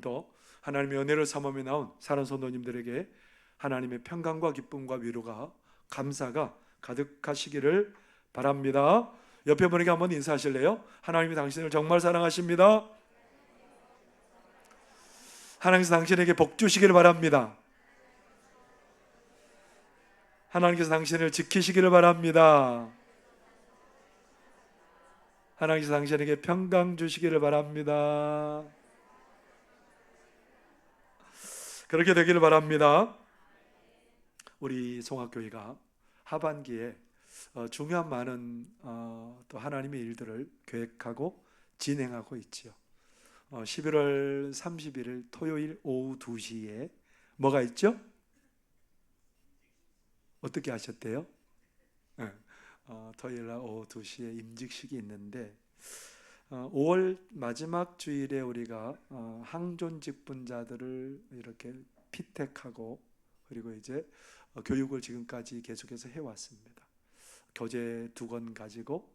오늘도 하나님의 은혜를 삼음에 나온 사랑하는 성도님들에게 하나님의 평강과 기쁨과 위로가, 감사가 가득하시기를 바랍니다. 옆에 분에게 한번 인사하실래요? 하나님이 당신을 정말 사랑하십니다. 하나님께서 당신에게 복 주시기를 바랍니다. 하나님께서 당신을 지키시기를 바랍니다. 하나님께서 당신에게 평강 주시기를 바랍니다. 그렇게 되기를 바랍니다. 우리 송악교회가 하반기에 중요한 많은 또 하나님의 일들을 계획하고 진행하고 있지요. 11월 31일 토요일 오후 2시에 뭐가 있죠? 어떻게 하셨대요? 네. 토요일 날 오후 2시에 임직식이 있는데 5월 마지막 주일에 우리가 항존 직분자들을 이렇게 피택하고 그리고 이제 교육을 지금까지 계속해서 해왔습니다. 교재 2권 가지고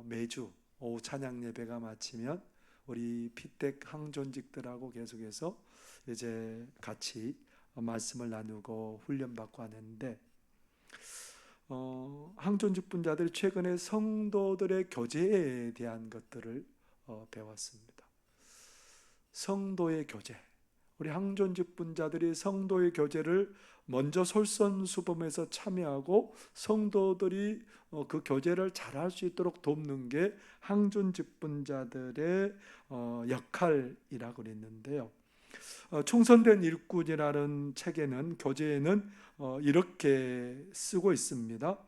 매주 오후 찬양 예배가 마치면 우리 피택 항존직들하고 계속해서 이제 같이 말씀을 나누고 훈련받고 하는데 항존직분자들이 최근에 성도들의 교제에 대한 것들을 배웠습니다. 성도의 교제, 우리 항존직분자들이 성도의 교제를 먼저 솔선수범해서 참여하고 성도들이 그 교제를 잘할 수 있도록 돕는 게 항존직분자들의 역할이라고 그랬는데요. 충성된 일꾼이라는 책에는 교제에는 이렇게 쓰고 있습니다.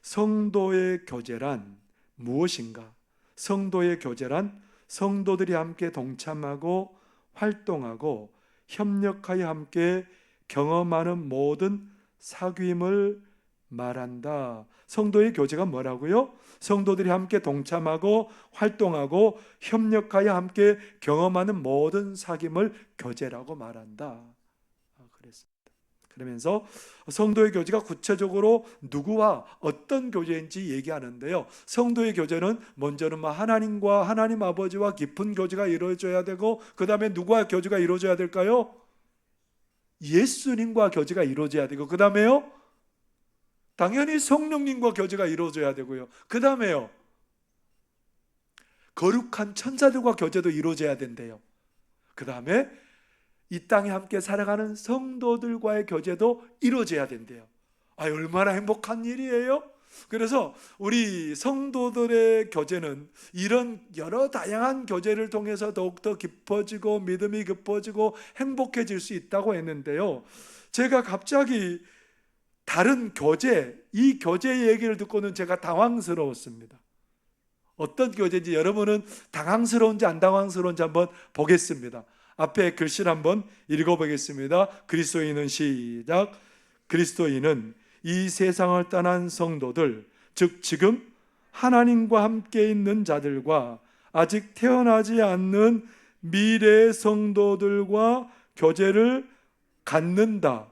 성도의 교제란 무엇인가? 성도의 교제란 성도들이 함께 동참하고 활동하고 협력하여 함께 경험하는 모든 사귐을 말한다. 성도의 교제가 뭐라고요? 성도들이 함께 동참하고 활동하고 협력하여 함께 경험하는 모든 사귐을 교제라고 말한다. 그랬습니다. 그러면서 성도의 교제가 구체적으로 누구와 어떤 교제인지 얘기하는데요. 성도의 교제는 먼저는 하나님과 하나님 아버지와 깊은 교제가 이루어져야 되고 그 다음에 누구와 교제가 이루어져야 될까요? 예수님과 교제가 이루어져야 되고 그 다음에요? 당연히 성령님과 교제가 이루어져야 되고요. 그 다음에요, 거룩한 천사들과 교제도 이루어져야 된대요. 그 다음에 이 땅에 함께 살아가는 성도들과의 교제도 이루어져야 된대요. 얼마나 행복한 일이에요. 그래서 우리 성도들의 교제는 이런 여러 다양한 교제를 통해서 더욱더 깊어지고 믿음이 깊어지고 행복해질 수 있다고 했는데요, 제가 갑자기 다른 교제, 이 교제 얘기를 듣고는 제가 당황스러웠습니다. 어떤 교제인지 여러분은 당황스러운지 안 당황스러운지 한번 보겠습니다. 앞에 글씨를 한번 읽어보겠습니다. 그리스도인은 시작. 그리스도인은 이 세상을 떠난 성도들, 즉 지금 하나님과 함께 있는 자들과 아직 태어나지 않는 미래의 성도들과 교제를 갖는다.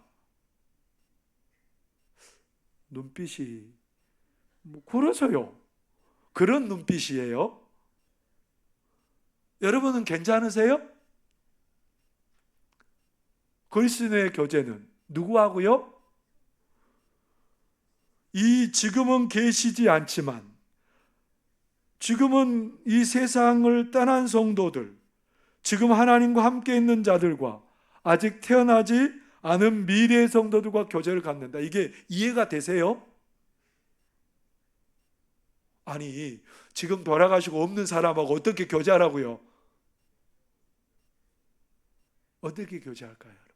눈빛이 그래서요, 그런 눈빛이에요. 여러분은 괜찮으세요? 그리스도의 교제는 누구하고요? 이 지금은 계시지 않지만 지금은 이 세상을 떠난 성도들, 지금 하나님과 함께 있는 자들과 아직 태어나지 않은 미래의 성도들과 교제를 갖는다. 이게 이해가 되세요? 아니, 지금 돌아가시고 없는 사람하고 어떻게 교제하라고요? 어떻게 교제할까요, 여러분?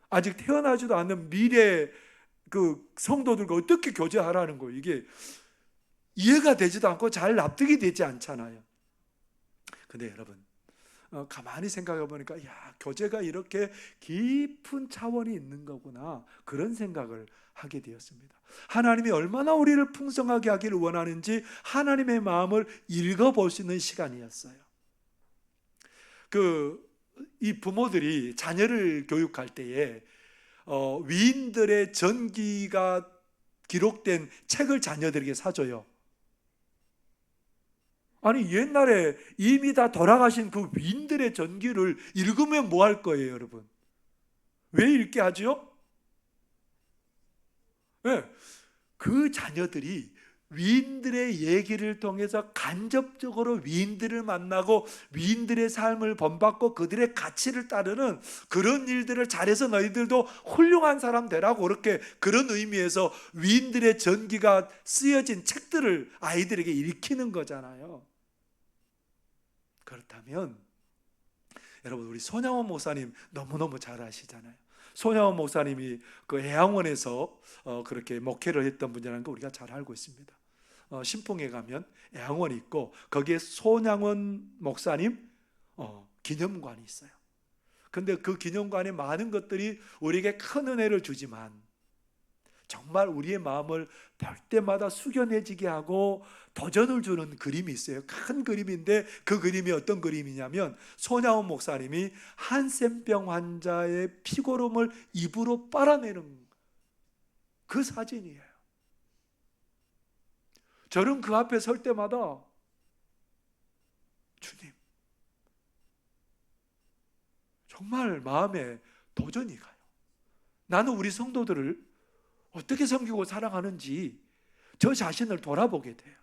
아직 태어나지도 않는 미래 그 성도들과 어떻게 교제하라는 거예요? 이게 이해가 되지도 않고 잘 납득이 되지 않잖아요. 근데 여러분, 가만히 생각해 보니까 교제가 이렇게 깊은 차원이 있는 거구나, 그런 생각을 하게 되었습니다. 하나님이 얼마나 우리를 풍성하게 하기를 원하는지 하나님의 마음을 읽어볼 수 있는 시간이었어요. 이 부모들이 자녀를 교육할 때에 위인들의 전기가 기록된 책을 자녀들에게 사줘요. 아니 옛날에 이미 다 돌아가신 그 위인들의 전기를 읽으면 뭐 할 거예요, 여러분? 왜 읽게 하죠? 네, 그 자녀들이 위인들의 얘기를 통해서 간접적으로 위인들을 만나고 위인들의 삶을 본받고 그들의 가치를 따르는 그런 일들을 잘해서 너희들도 훌륭한 사람 되라고, 그렇게 그런 의미에서 위인들의 전기가 쓰여진 책들을 아이들에게 읽히는 거잖아요. 그렇다면 여러분, 우리 손양원 목사님 너무너무 잘 아시잖아요. 손양원 목사님이 그 애양원에서 그렇게 목회를 했던 분이라는 거 우리가 잘 알고 있습니다. 신풍에 가면 애양원이 있고 거기에 손양원 목사님 기념관이 있어요. 근데 그 기념관에 많은 것들이 우리에게 큰 은혜를 주지만 정말 우리의 마음을 볼 때마다 숙연해지게 하고 도전을 주는 그림이 있어요. 큰 그림인데 그 그림이 어떤 그림이냐면 손양원 목사님이 한센병 환자의 피고름을 입으로 빨아내는 그 사진이에요. 저는 그 앞에 설 때마다 주님, 정말 마음에 도전이 가요. 나는 우리 성도들을 어떻게 섬기고 사랑하는지 저 자신을 돌아보게 돼요.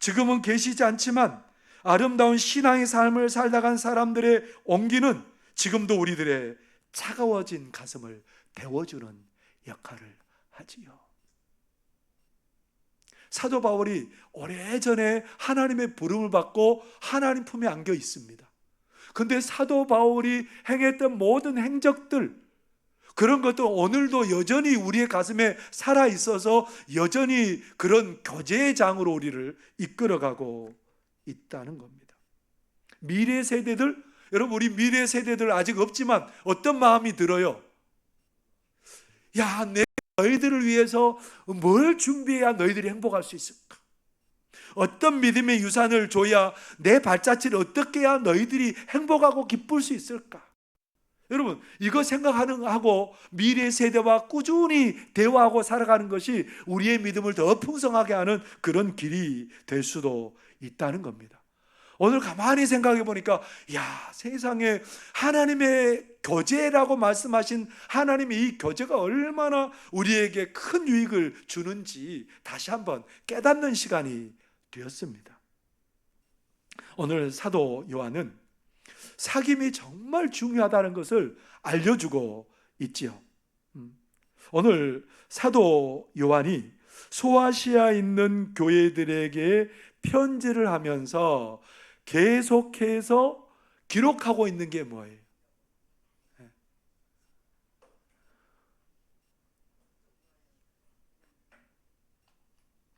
지금은 계시지 않지만 아름다운 신앙의 삶을 살다 간 사람들의 온기는 지금도 우리들의 차가워진 가슴을 데워주는 역할을 하지요. 사도 바울이 오래전에 하나님의 부름을 받고 하나님 품에 안겨 있습니다. 근데 사도 바울이 행했던 모든 행적들, 그런 것도 오늘도 여전히 우리의 가슴에 살아 있어서 여전히 그런 교제의 장으로 우리를 이끌어가고 있다는 겁니다. 미래 세대들, 여러분 우리 미래 세대들 아직 없지만 어떤 마음이 들어요? 야, 너희들을 위해서 뭘 준비해야 너희들이 행복할 수 있을까? 어떤 믿음의 유산을 줘야, 내 발자취를 어떻게 해야 너희들이 행복하고 기쁠 수 있을까? 여러분, 이거 생각하고 미래 세대와 꾸준히 대화하고 살아가는 것이 우리의 믿음을 더 풍성하게 하는 그런 길이 될 수도 있다는 겁니다. 오늘 가만히 생각해 보니까 야, 세상에 하나님의 교제라고 말씀하신 하나님의 이 교제가 얼마나 우리에게 큰 유익을 주는지 다시 한번 깨닫는 시간이 되었습니다. 오늘 사도 요한은 사귐이 정말 중요하다는 것을 알려주고 있지요. 오늘 사도 요한이 소아시아에 있는 교회들에게 편지를 하면서 계속해서 기록하고 있는 게 뭐예요?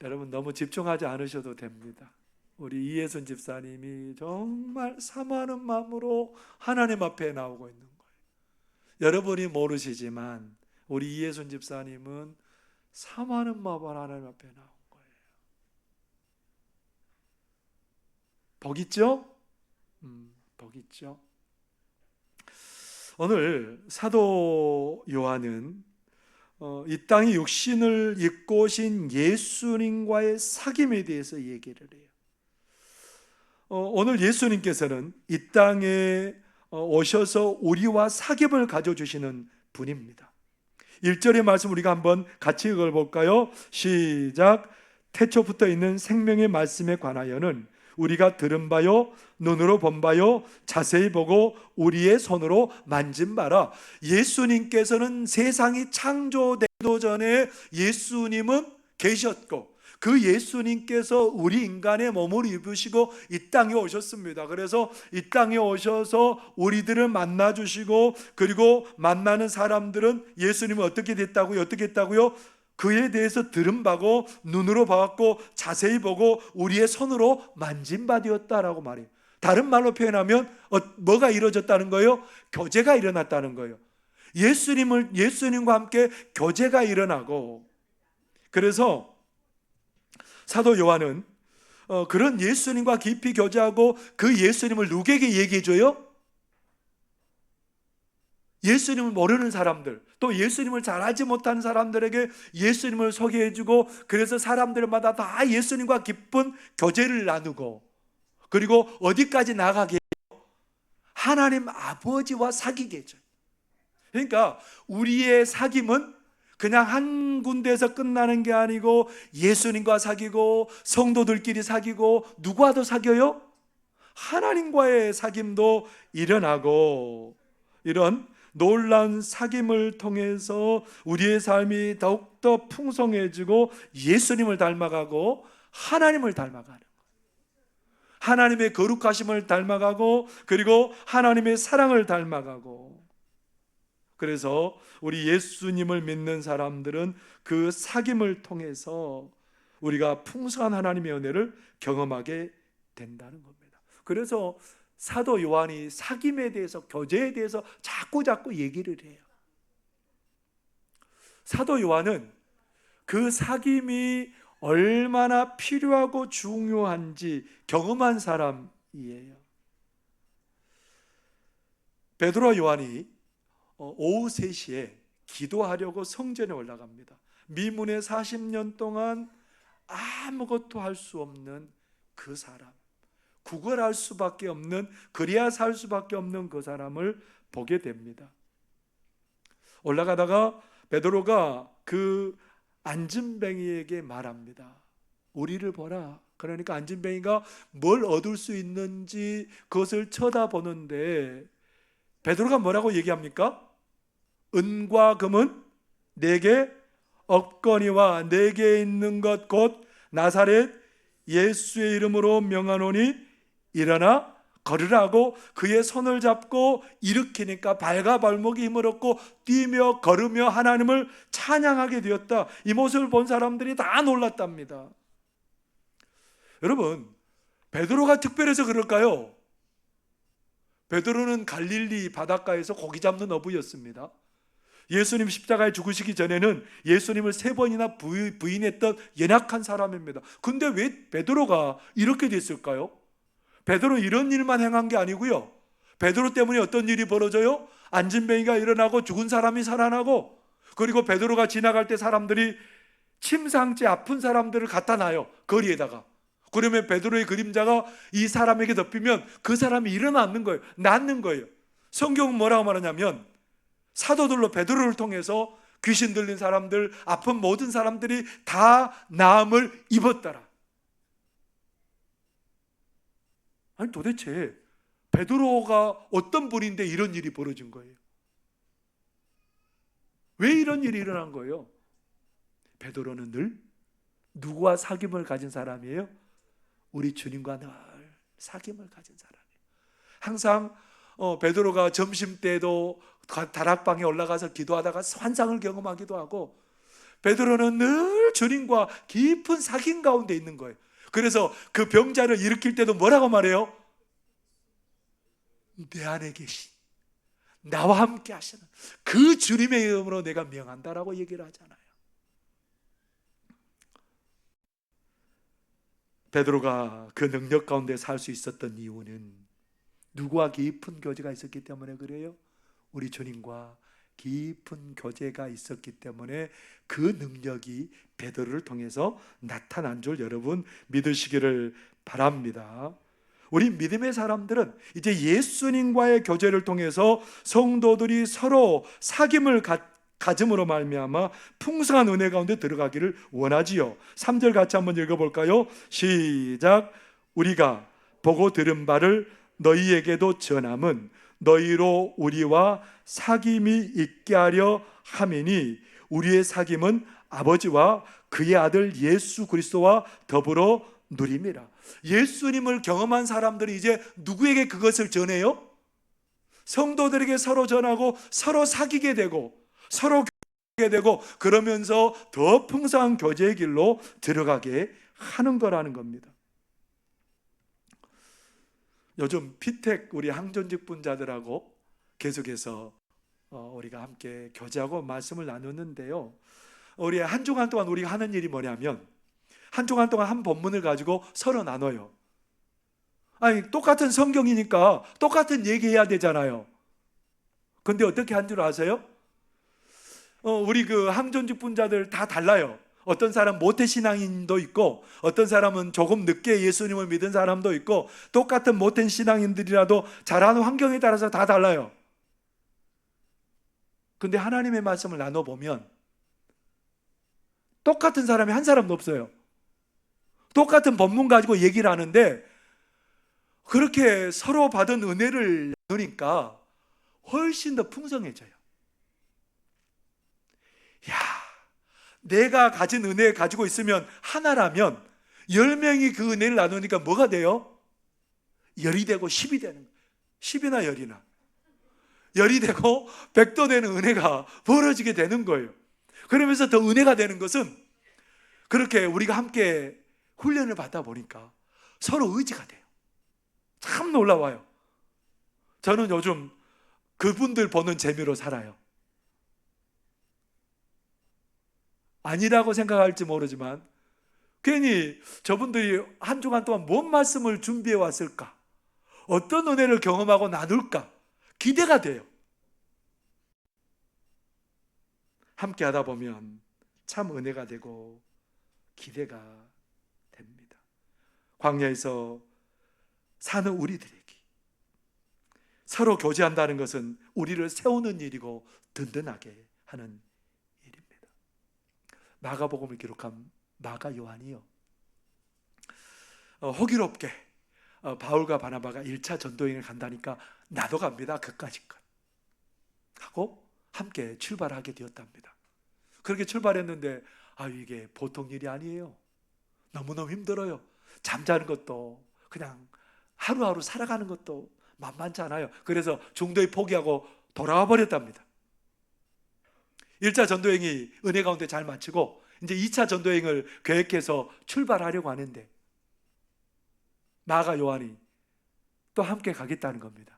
여러분 너무 집중하지 않으셔도 됩니다. 우리 이혜선 집사님이 정말 사모하는 마음으로 하나님 앞에 나오고 있는 거예요. 여러분이 모르시지만 우리 이혜선 집사님은 사모하는 마음으로 하나님 앞에 나온 거예요. 복 있죠? 복 있죠? 오늘 사도 요한은 이 땅에 육신을 입고 오신 예수님과의 사귐에 대해서 얘기를 해요. 오늘 예수님께서는 이 땅에 오셔서 우리와 사귐을 가져주시는 분입니다. 1절의 말씀 우리가 한번 같이 읽어볼까요? 시작. 태초부터 있는 생명의 말씀에 관하여는 우리가 들은 바요, 눈으로 본 바요, 자세히 보고 우리의 손으로 만진 바라. 예수님께서는 세상이 창조되기도 전에 예수님은 계셨고 그 예수님께서 우리 인간의 몸을 입으시고 이 땅에 오셨습니다. 그래서 이 땅에 오셔서 우리들을 만나주시고, 그리고 만나는 사람들은 예수님은 어떻게 됐다고요? 어떻게 했다고요? 그에 대해서 들은 바고 눈으로 봐왔고 자세히 보고 우리의 손으로 만진 바 되었다라고 말해요. 다른 말로 표현하면 뭐가 이루어졌다는 거예요? 교제가 일어났다는 거예요. 예수님과 함께 교제가 일어나고, 그래서 사도 요한은 그런 예수님과 깊이 교제하고 그 예수님을 누구에게 얘기해줘요? 예수님을 모르는 사람들, 또 예수님을 잘 알지 못하는 사람들에게 예수님을 소개해주고, 그래서 사람들마다 다 예수님과 깊은 교제를 나누고, 그리고 어디까지 나가게? 하나님 아버지와 사귀게 해줘요. 그러니까 우리의 사귐은 그냥 한 군데에서 끝나는 게 아니고, 예수님과 사귀고 성도들끼리 사귀고, 누구와도 사귀어요? 하나님과의 사귐도 일어나고, 이런 놀라운 사귐을 통해서 우리의 삶이 더욱더 풍성해지고 예수님을 닮아가고 하나님을 닮아가는, 하나님의 거룩하심을 닮아가고, 그리고 하나님의 사랑을 닮아가고. 그래서 우리 예수님을 믿는 사람들은 그 사귐을 통해서 우리가 풍성한 하나님의 은혜를 경험하게 된다는 겁니다. 그래서 사도 요한이 사귐에 대해서, 교제에 대해서 자꾸 얘기를 해요. 사도 요한은 그 사귐이 얼마나 필요하고 중요한지 경험한 사람이에요. 베드로와 요한이 오후 3시에 기도하려고 성전에 올라갑니다. 미문에 40년 동안 아무것도 할 수 없는 그 사람, 구걸할 수밖에 없는, 그래야 살 수밖에 없는 그 사람을 보게 됩니다. 올라가다가 베드로가 그 안진뱅이에게 말합니다. 우리를 보라. 그러니까 안진뱅이가 뭘 얻을 수 있는지 그것을 쳐다보는데, 베드로가 뭐라고 얘기합니까? 은과 금은 내게 없거니와 내게 있는 것 곧 나사렛 예수의 이름으로 명하노니 일어나 걸으라고 그의 손을 잡고 일으키니까 발과 발목이 힘을 얻고 뛰며 걸으며 하나님을 찬양하게 되었다. 이 모습을 본 사람들이 다 놀랐답니다. 여러분, 베드로가 특별해서 그럴까요? 베드로는 갈릴리 바닷가에서 고기 잡는 어부였습니다. 예수님 십자가에 죽으시기 전에는 예수님을 3번이나 부인했던 연약한 사람입니다. 근데 왜 베드로가 이렇게 됐을까요? 베드로 이런 일만 행한 게 아니고요, 베드로 때문에 어떤 일이 벌어져요? 안진뱅이가 일어나고 죽은 사람이 살아나고, 그리고 베드로가 지나갈 때 사람들이 침상째 아픈 사람들을 갖다 놔요, 거리에다가. 그러면 베드로의 그림자가 이 사람에게 덮이면 그 사람이 일어나는 거예요, 낫는 거예요. 성경은 뭐라고 말하냐면, 사도들로 베드로를 통해서 귀신 들린 사람들, 아픈 모든 사람들이 다 나음을 입었더라. 아니 도대체 베드로가 어떤 분인데 이런 일이 벌어진 거예요? 왜 이런 일이 일어난 거예요? 베드로는 늘 누구와 사귐을 가진 사람이에요? 우리 주님과 늘 사귐을 가진 사람이에요. 항상 베드로가 점심 때도 다락방에 올라가서 기도하다가 환상을 경험하기도 하고, 베드로는 늘 주님과 깊은 사귐 가운데 있는 거예요. 그래서 그 병자를 일으킬 때도 뭐라고 말해요? 내 안에 계신, 나와 함께 하시는 그 주님의 이름으로 내가 명한다라고 얘기를 하잖아요. 베드로가 그 능력 가운데 살 수 있었던 이유는 누구와 깊은 교제가 있었기 때문에 그래요? 우리 주님과 깊은 교제가 있었기 때문에 그 능력이 베드로를 통해서 나타난 줄 여러분 믿으시기를 바랍니다. 우리 믿음의 사람들은 이제 예수님과의 교제를 통해서 성도들이 서로 사귐을 가짐으로 말미암아 풍성한 은혜 가운데 들어가기를 원하지요. 3절 같이 한번 읽어볼까요? 시작. 우리가 보고 들은 바를 너희에게도 전함은 너희로 우리와 사귐이 있게 하려 함이니 우리의 사귐은 아버지와 그의 아들 예수 그리스도와 더불어 누림이라. 예수님을 경험한 사람들이 이제 누구에게 그것을 전해요? 성도들에게 서로 전하고 서로 사귀게 되고 서로 교제하게 되고, 그러면서 더 풍성한 교제의 길로 들어가게 하는 거라는 겁니다. 요즘 피택 우리 항전직 분자들하고 계속해서 우리가 함께 교제하고 말씀을 나누는데요, 우리 한 주간 동안 우리가 하는 일이 뭐냐면 한 주간 동안 한 본문을 가지고 서로 나눠요. 아니 똑같은 성경이니까 똑같은 얘기해야 되잖아요. 근데 어떻게 한 줄 아세요? 우리 그 항존직 분자들 다 달라요. 어떤 사람 모태신앙인도 있고, 어떤 사람은 조금 늦게 예수님을 믿은 사람도 있고, 똑같은 모태 신앙인들이라도 자라는 환경에 따라서 다 달라요. 근데 하나님의 말씀을 나눠보면 똑같은 사람이 한 사람도 없어요. 똑같은 본문 가지고 얘기를 하는데 그렇게 서로 받은 은혜를 나누니까 훨씬 더 풍성해져요. 야, 내가 가진 은혜 가지고 있으면 하나라면 10명이 그 은혜를 나누니까 뭐가 돼요? 10이 되고 10이 되는 거예요. 10이나 10이나. 10이 되고 100도 되는 은혜가 벌어지게 되는 거예요. 그러면서 더 은혜가 되는 것은 그렇게 우리가 함께 훈련을 받다 보니까 서로 의지가 돼요. 참 놀라워요. 저는 요즘 그분들 보는 재미로 살아요. 아니라고 생각할지 모르지만 괜히 저분들이 한 주간 동안 뭔 말씀을 준비해 왔을까? 어떤 은혜를 경험하고 나눌까? 기대가 돼요. 함께 하다 보면 참 은혜가 되고 기대가 됩니다. 광야에서 사는 우리들에게 서로 교제한다는 것은 우리를 세우는 일이고 든든하게 하는 일입니다. 마가복음을 기록한 마가 요한이요, 호기롭게 바울과 바나바가 1차 전도여행을 간다니까 나도 갑니다, 그까짓 것 하고 함께 출발하게 되었답니다. 그렇게 출발했는데 이게 보통 일이 아니에요. 너무너무 힘들어요. 잠자는 것도 그냥 하루하루 살아가는 것도 만만치 않아요. 그래서 중도에 포기하고 돌아와 버렸답니다. 1차 전도여행이 은혜 가운데 잘 마치고 이제 2차 전도여행을 계획해서 출발하려고 하는데 마가 요한이 또 함께 가겠다는 겁니다.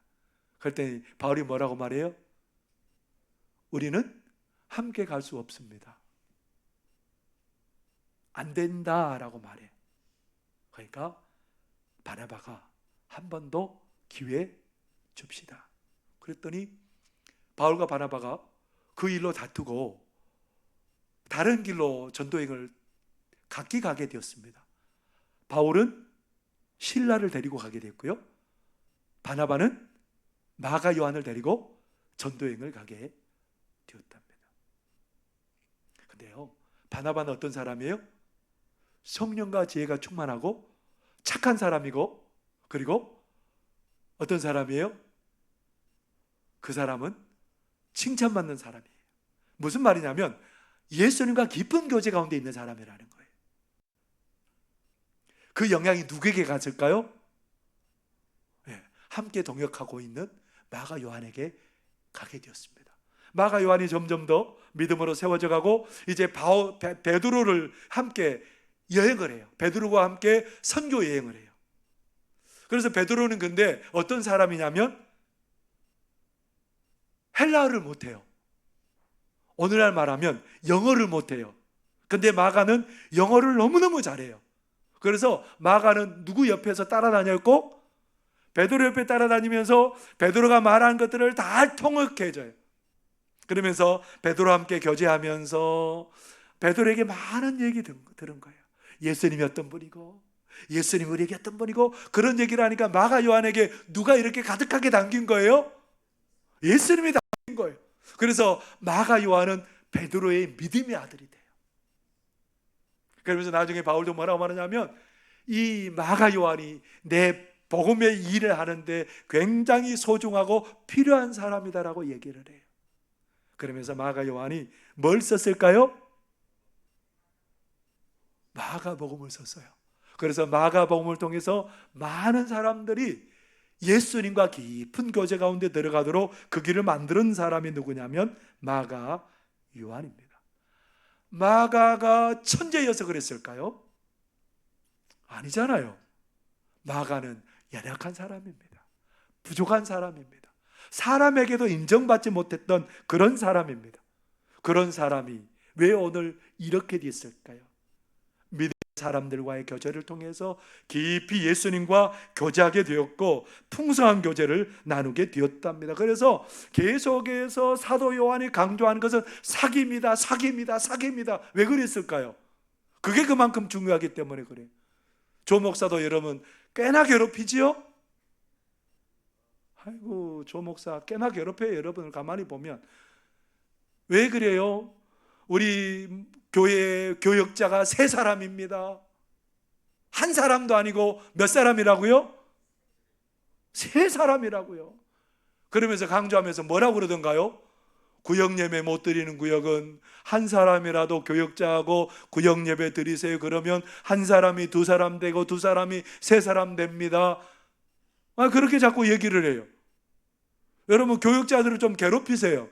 그랬더니 바울이 뭐라고 말해요? 우리는 함께 갈 수 없습니다. 안 된다라고 말해. 그러니까 바나바가 한 번 더 기회 줍시다. 그랬더니 바울과 바나바가 그 일로 다투고 다른 길로 전도여행을 각기 가게 되었습니다. 바울은 실라를 데리고 가게 됐고요, 바나바는 마가 요한을 데리고 전도여행을 가게 되었답니다. 근데요, 바나바는 어떤 사람이에요? 성령과 지혜가 충만하고 착한 사람이고, 그리고 어떤 사람이에요? 그 사람은 칭찬받는 사람이에요. 무슨 말이냐면 예수님과 깊은 교제 가운데 있는 사람이라는 거예요. 그 영향이 누구에게 갔을까요? 함께 동역하고 있는 마가 요한에게 가게 되었습니다. 마가 요한이 점점 더 믿음으로 세워져 가고 이제 베드로를 함께 여행을 해요. 베드로와 함께 선교 여행을 해요. 그래서 베드로는 근데 어떤 사람이냐면 헬라어를 못해요. 오늘날 말하면 영어를 못해요. 근데 마가는 영어를 너무너무 잘해요. 그래서 마가는 누구 옆에서 따라다녔고 베드로 옆에 따라다니면서 베드로가 말한 것들을 다 통역해줘요. 그러면서 베드로와 함께 교제하면서 베드로에게 많은 얘기 들은 거예요. 예수님이 어떤 분이고 예수님이 우리에게 어떤 분이고, 그런 얘기를 하니까 마가 요한에게 누가 이렇게 가득하게 담긴 거예요? 예수님이 담긴 거예요. 그래서 마가 요한은 베드로의 믿음의 아들이 돼요. 그러면서 나중에 바울도 뭐라고 말하냐면 이 마가 요한이 내 복음의 일을 하는데 굉장히 소중하고 필요한 사람이다라고 얘기를 해요. 그러면서 마가 요한이 뭘 썼을까요? 마가복음을 썼어요. 그래서 마가복음을 통해서 많은 사람들이 예수님과 깊은 교제 가운데 들어가도록 그 길을 만드는 사람이 누구냐면 마가 요한입니다. 마가가 천재여서 그랬을까요? 아니잖아요. 마가는 연약한 사람입니다. 부족한 사람입니다. 사람에게도 인정받지 못했던 그런 사람입니다. 그런 사람이 왜 오늘 이렇게 됐을까요? 믿음의 사람들과의 교제를 통해서 깊이 예수님과 교제하게 되었고 풍성한 교제를 나누게 되었답니다. 그래서 계속해서 사도 요한이 강조하는 것은 사귑이다, 사귑이다, 사귑이다. 왜 그랬을까요? 그게 그만큼 중요하기 때문에 그래요. 조 목사도 여러분 꽤나 괴롭히지요? 아이고, 조 목사 꽤나 괴롭혀요. 여러분을 가만히 보면. 왜 그래요? 우리 교회 교역자가 3사람입니다. 한 사람도 아니고 몇 사람이라고요? 3사람이라고요. 그러면서 강조하면서 뭐라고 그러던가요? 구역예배 못 드리는 구역은 한 사람이라도 교역자하고 구역예배 드리세요. 그러면 한 사람이 2사람 되고 2사람이 3사람 됩니다. 그렇게 자꾸 얘기를 해요. 여러분, 교역자들을 좀 괴롭히세요.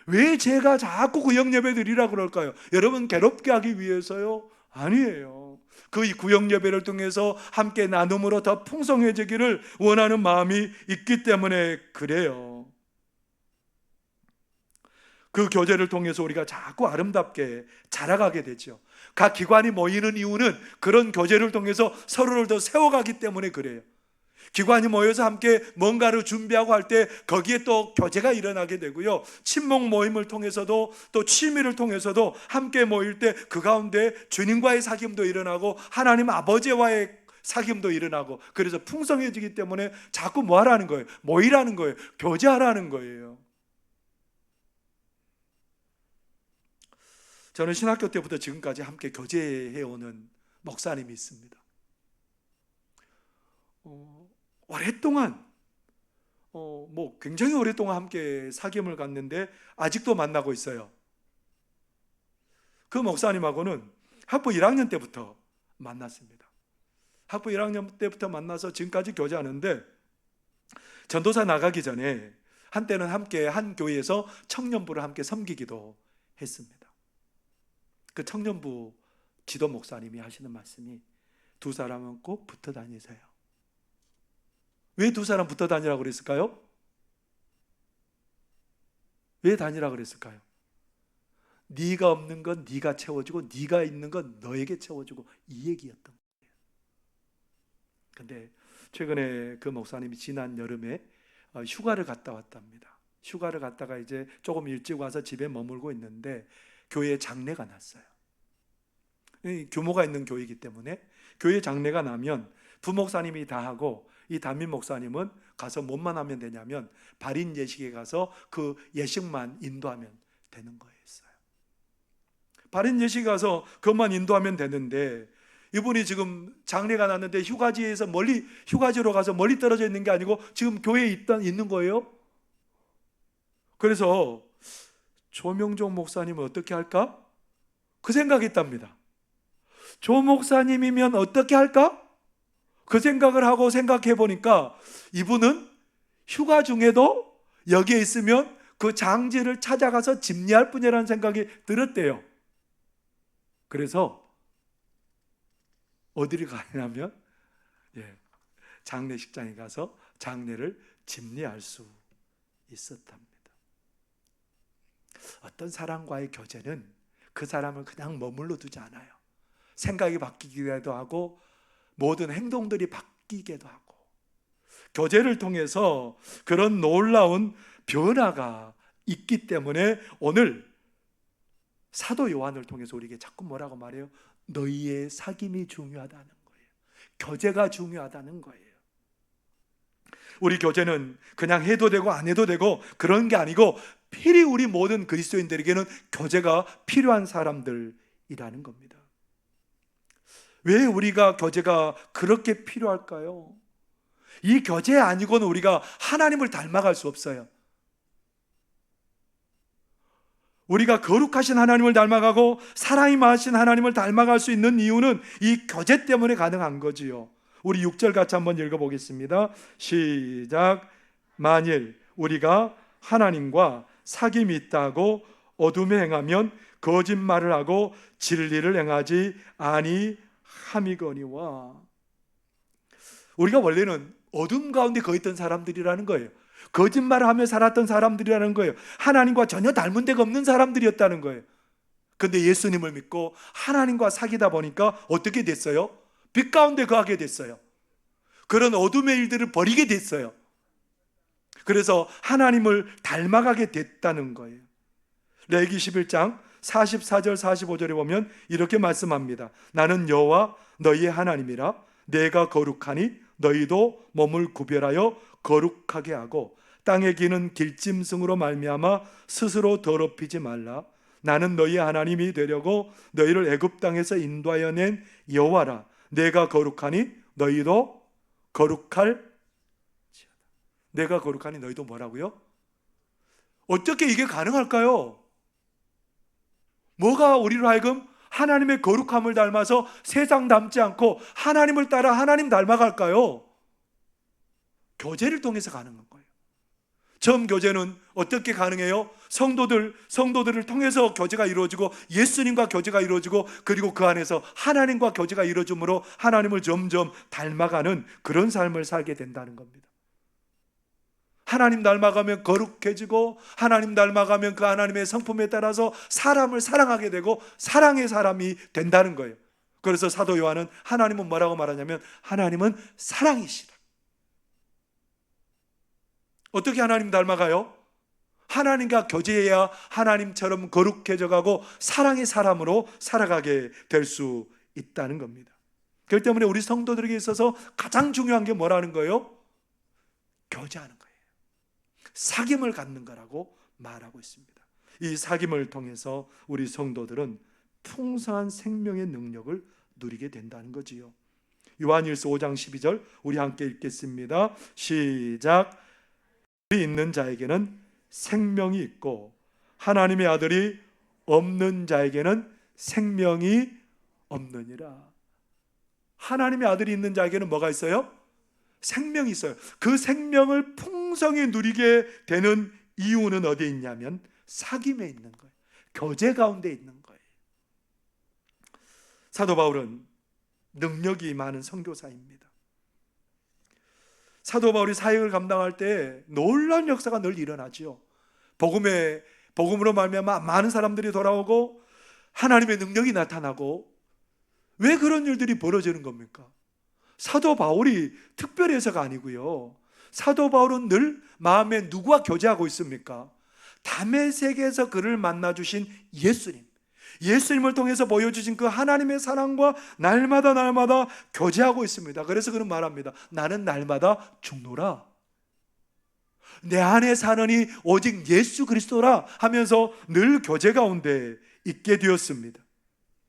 왜 제가 자꾸 구역예배 드리라고 그럴까요? 여러분 괴롭게 하기 위해서요? 아니에요. 그 구역예배를 통해서 함께 나눔으로 더 풍성해지기를 원하는 마음이 있기 때문에 그래요. 그 교제를 통해서 우리가 자꾸 아름답게 자라가게 되죠. 각 기관이 모이는 이유는 그런 교제를 통해서 서로를 더 세워가기 때문에 그래요. 기관이 모여서 함께 뭔가를 준비하고 할 때 거기에 또 교제가 일어나게 되고요. 친목 모임을 통해서도 또 취미를 통해서도 함께 모일 때 그 가운데 주님과의 사귐도 일어나고 하나님 아버지와의 사귐도 일어나고, 그래서 풍성해지기 때문에 자꾸 뭐 하라는 거예요? 모이라는 거예요. 교제하라는 거예요. 저는 신학교 때부터 지금까지 함께 교제해오는 목사님이 있습니다. 오랫동안 굉장히 오랫동안 함께 사귐을 갖는데 아직도 만나고 있어요. 그 목사님하고는 학부 1학년 때부터 만났습니다. 학부 1학년 때부터 만나서 지금까지 교제하는데, 전도사 나가기 전에 한때는 함께 한 교회에서 청년부를 함께 섬기기도 했습니다. 그 청년부 지도 목사님이 하시는 말씀이 2사람은 꼭 붙어 다니세요. 왜 2사람 붙어 다니라고 그랬을까요? 왜 다니라고 그랬을까요? 네가 없는 건 네가 채워주고 네가 있는 건 너에게 채워주고, 이 얘기였던 거예요. 근데 최근에 그 목사님이 지난 여름에 휴가를 갔다 왔답니다. 휴가를 갔다가 이제 조금 일찍 와서 집에 머물고 있는데 교회에 장례가 났어요. 규모가 있는 교회이기 때문에 교회 장례가 나면 부목사님이 다 하고 이 담임 목사님은 가서 뭐만 하면 되냐면 발인 예식에 가서 그 예식만 인도하면 되는 거였어요. 발인 예식에 가서 그것만 인도하면 되는데, 이분이 지금 장례가 났는데 휴가지로 가서 멀리 떨어져 있는 게 아니고 지금 교회에 있는 거예요. 그래서 조명종 목사님은 어떻게 할까? 그 생각이 있답니다. 조 목사님이면 어떻게 할까? 그 생각을 하고 생각해 보니까 이분은 휴가 중에도 여기에 있으면 그 장지를 찾아가서 집례할 뿐이라는 생각이 들었대요. 그래서 어디를 가냐면 장례식장에 가서 장례를 집례할 수 있었답니다. 어떤 사람과의 교제는 그 사람을 그냥 머물러 두지 않아요. 생각이 바뀌기도 하고 모든 행동들이 바뀌기도 하고, 교제를 통해서 그런 놀라운 변화가 있기 때문에 오늘 사도 요한을 통해서 우리에게 자꾸 뭐라고 말해요? 너희의 사귐이 중요하다는 거예요. 교제가 중요하다는 거예요. 우리 교제는 그냥 해도 되고 안 해도 되고 그런 게 아니고 필히 우리 모든 그리스도인들에게는 교제가 필요한 사람들이라는 겁니다. 왜 우리가 교제가 그렇게 필요할까요? 이 교제 아니고는 우리가 하나님을 닮아갈 수 없어요. 우리가 거룩하신 하나님을 닮아가고 사랑이 많으신 하나님을 닮아갈 수 있는 이유는 이 교제 때문에 가능한 거지요. 우리 6절 같이 한번 읽어보겠습니다. 시작. 만일 우리가 하나님과 사귐이 있다고 어둠에 행하면 거짓말을 하고 진리를 행하지 아니함이거니와. 우리가 원래는 어둠 가운데 거했던 사람들이라는 거예요. 거짓말을 하며 살았던 사람들이라는 거예요. 하나님과 전혀 닮은 데가 없는 사람들이었다는 거예요. 근데 예수님을 믿고 하나님과 사귀다 보니까 어떻게 됐어요? 빛 가운데 거하게 됐어요. 그런 어둠의 일들을 버리게 됐어요. 그래서 하나님을 닮아가게 됐다는 거예요. 레위기 11장 44절 45절에 보면 이렇게 말씀합니다. 나는 여호와 너희의 하나님이라. 내가 거룩하니 너희도 몸을 구별하여 거룩하게 하고 땅에 기는 길짐승으로 말미암아 스스로 더럽히지 말라. 나는 너희의 하나님이 되려고 너희를 애굽 땅에서 인도하여 낸 여호와라. 내가 거룩하니 너희도 거룩할. 내가 거룩하니 너희도 뭐라고요? 어떻게 이게 가능할까요? 뭐가 우리로 하여금 하나님의 거룩함을 닮아서 세상 닮지 않고 하나님을 따라 하나님 닮아갈까요? 교제를 통해서 가능한 거예요. 처음 교제는 어떻게 가능해요? 성도들을 통해서 교제가 이루어지고 예수님과 교제가 이루어지고 그리고 그 안에서 하나님과 교제가 이루어짐으로 하나님을 점점 닮아가는 그런 삶을 살게 된다는 겁니다. 하나님 닮아가면 거룩해지고 하나님 닮아가면 그 하나님의 성품에 따라서 사람을 사랑하게 되고 사랑의 사람이 된다는 거예요. 그래서 사도 요한은 하나님은 뭐라고 말하냐면 하나님은 사랑이시다. 어떻게 하나님 닮아가요? 하나님과 교제해야 하나님처럼 거룩해져 가고 사랑의 사람으로 살아가게 될 수 있다는 겁니다. 그렇기 때문에 우리 성도들에게 있어서 가장 중요한 게 뭐라는 거예요? 교제하는 거예요. 사귐을 갖는 거라고 말하고 있습니다. 이 사귐을 통해서 우리 성도들은 풍성한 생명의 능력을 누리게 된다는 거지요. 요한일서 5장 12절 우리 함께 읽겠습니다. 시작. 있는 자에게는 생명이 있고 하나님의 아들이 없는 자에게는 생명이 없느니라. 하나님의 아들이 있는 자에게는 뭐가 있어요? 생명이 있어요. 그 생명을 풍성히 누리게 되는 이유는 어디에 있냐면 사귐에 있는 거예요. 교제 가운데 있는 거예요. 사도 바울은 능력이 많은 선교사입니다. 사도 바울이 사역을 감당할 때 놀라운 역사가 늘 일어나죠. 복음으로 말미암아 많은 사람들이 돌아오고 하나님의 능력이 나타나고, 왜 그런 일들이 벌어지는 겁니까? 사도 바울이 특별해서가 아니고요. 사도 바울은 늘 마음에 누구와 교제하고 있습니까? 다메섹에서 그를 만나주신 예수님을 통해서 보여주신 그 하나님의 사랑과 날마다 교제하고 있습니다. 그래서 그는 말합니다. 나는 날마다 죽노라. 내 안에 사느니 오직 예수 그리스도라 하면서 늘 교제 가운데 있게 되었습니다.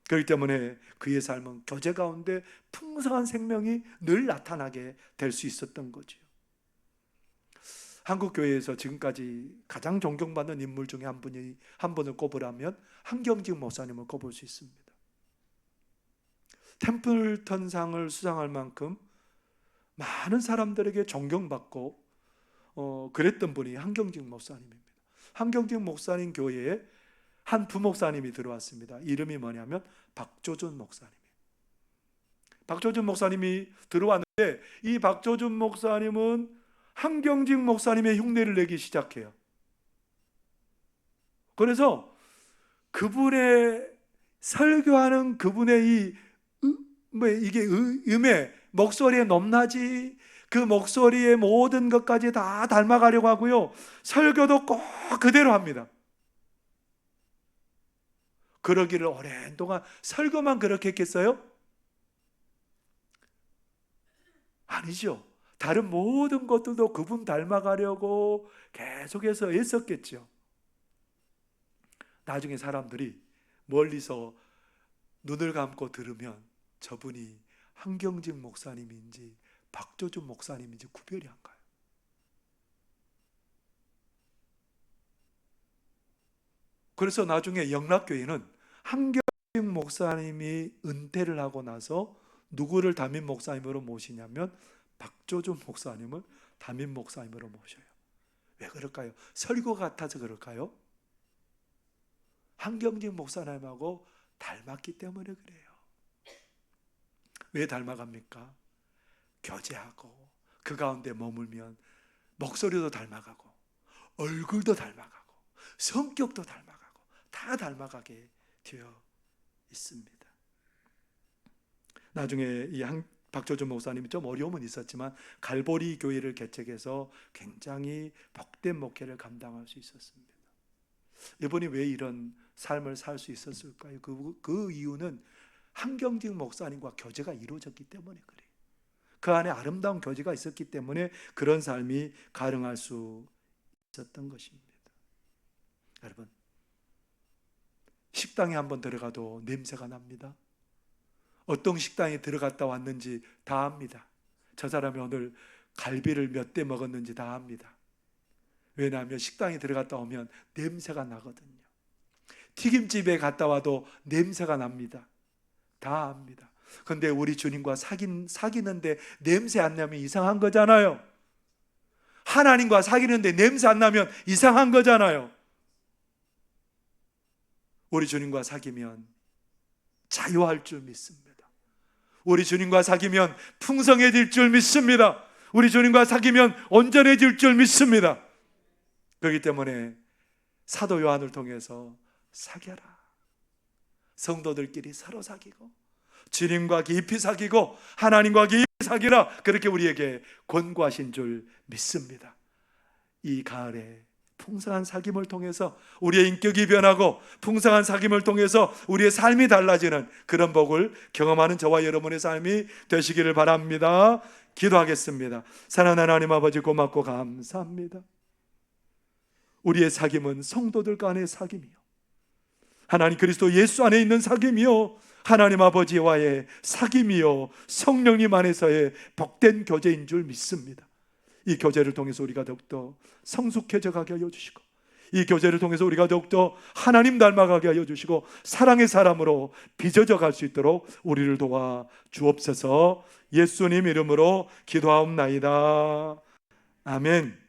그렇기 때문에 그의 삶은 교제 가운데 풍성한 생명이 늘 나타나게 될 수 있었던 거죠. 한국교회에서 지금까지 가장 존경받는 인물 중에 한 분을 꼽으라면 한경직 목사님을 꼽을 수 있습니다. 템플턴상을 수상할 만큼 많은 사람들에게 존경받고 그랬던 분이 한경직 목사님입니다. 한경직 목사님 교회에 한 부목사님이 들어왔습니다. 이름이 뭐냐면 박조준 목사님이에요. 박조준 목사님이 들어왔는데 이 박조준 목사님은 한경직 목사님의 흉내를 내기 시작해요. 그래서 그분의 설교하는 그분의 음의 목소리의 높낮이, 그 목소리의 모든 것까지 다 닮아가려고 하고요. 설교도 꼭 그대로 합니다. 그러기를 오랜 동안 설교만 그렇게 했겠어요? 아니죠. 다른 모든 것들도 그분 닮아가려고 계속해서 애썼겠죠. 나중에 사람들이 멀리서 눈을 감고 들으면 저분이 한경직 목사님인지 박조준 목사님인지 구별이 안 가요. 그래서 나중에 영락교회는 한경직 목사님이 은퇴를 하고 나서 누구를 담임 목사님으로 모시냐면 박조준 목사님을 담임 목사님으로 모셔요. 왜 그럴까요? 설교 같아서 그럴까요? 한경직 목사님하고 닮았기 때문에 그래요. 왜 닮아갑니까? 교제하고 그 가운데 머물면 목소리도 닮아가고 얼굴도 닮아가고 성격도 닮아가고 다 닮아가게 되어 있습니다. 나중에 박조준 목사님이 좀 어려움은 있었지만 갈보리 교회를 개척해서 굉장히 복된 목회를 감당할 수 있었습니다. 이분이 왜 이런 삶을 살 수 있었을까요? 그 이유는 한경직 목사님과 교제가 이루어졌기 때문에 그래요. 그 안에 아름다운 교제가 있었기 때문에 그런 삶이 가능할 수 있었던 것입니다. 여러분, 식당에 한번 들어가도 냄새가 납니다. 어떤 식당에 들어갔다 왔는지 다 압니다. 저 사람이 오늘 갈비를 몇 대 먹었는지 다 압니다. 왜냐하면 식당에 들어갔다 오면 냄새가 나거든요. 튀김집에 갔다 와도 냄새가 납니다. 다 압니다. 그런데 우리 주님과 사귀는데 냄새 안 나면 이상한 거잖아요. 하나님과 사귀는데 냄새 안 나면 이상한 거잖아요. 우리 주님과 사귀면 자유할 줄 믿습니다. 우리 주님과 사귀면 풍성해질 줄 믿습니다. 우리 주님과 사귀면 온전해질 줄 믿습니다. 그렇기 때문에 사도 요한을 통해서 사귀어라. 성도들끼리 서로 사귀고 주님과 깊이 사귀고 하나님과 깊이 사귀라. 그렇게 우리에게 권고하신 줄 믿습니다. 이 가을에 풍성한 사귐을 통해서 우리의 인격이 변하고 풍성한 사귐을 통해서 우리의 삶이 달라지는 그런 복을 경험하는 저와 여러분의 삶이 되시기를 바랍니다. 기도하겠습니다. 사랑하는 하나님 아버지, 고맙고 감사합니다. 우리의 사귐은 성도들 간의 사귐이요, 하나님 그리스도 예수 안에 있는 사귐이요, 하나님 아버지와의 사귐이요, 성령님 안에서의 복된 교제인 줄 믿습니다. 이 교제를 통해서 우리가 더욱더 성숙해져 가게 하여 주시고, 이 교제를 통해서 우리가 더욱더 하나님 닮아가게 하여 주시고, 사랑의 사람으로 빚어져 갈 수 있도록 우리를 도와 주옵소서. 예수님 이름으로 기도하옵나이다. 아멘.